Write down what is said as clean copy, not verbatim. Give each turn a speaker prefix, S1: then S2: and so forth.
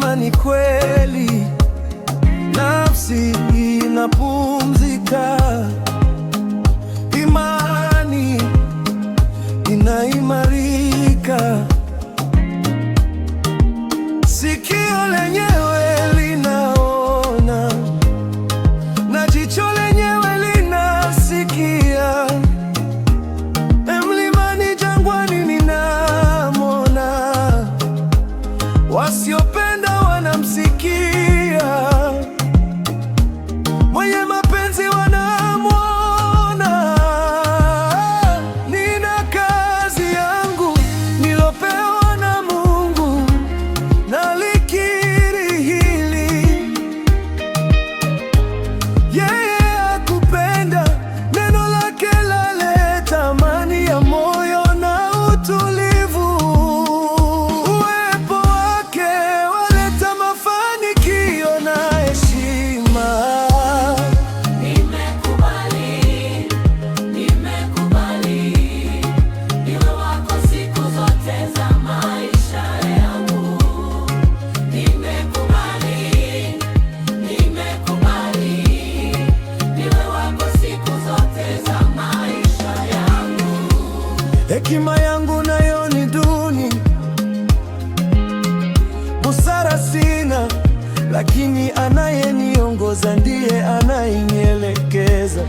S1: anasema ni kweli, nafsi inapumzika, imani inaimarika, sikio lenyewe linaona na jicho lenyewe linasikia. Mlimani, jangwani ninamwona, wasiopenda wanamsikia, mwenye mapenzi wanamwona. Nina kazi yangu nilopewa na Mungu, nalikiri hili. Yeye hakupenda, neno lake laleta amani ya moyo na utulivu. Uwepo wake waleta mafanikio na heshima.
S2: Nimekubali niwe wako siku zote za maisha yangu. Nimekubali niwe wako siku zote za maisha yangu.
S1: Hekima yangu nayo ni duni, busara sina, lakini anayeniongoza ndiye anayenielekeza.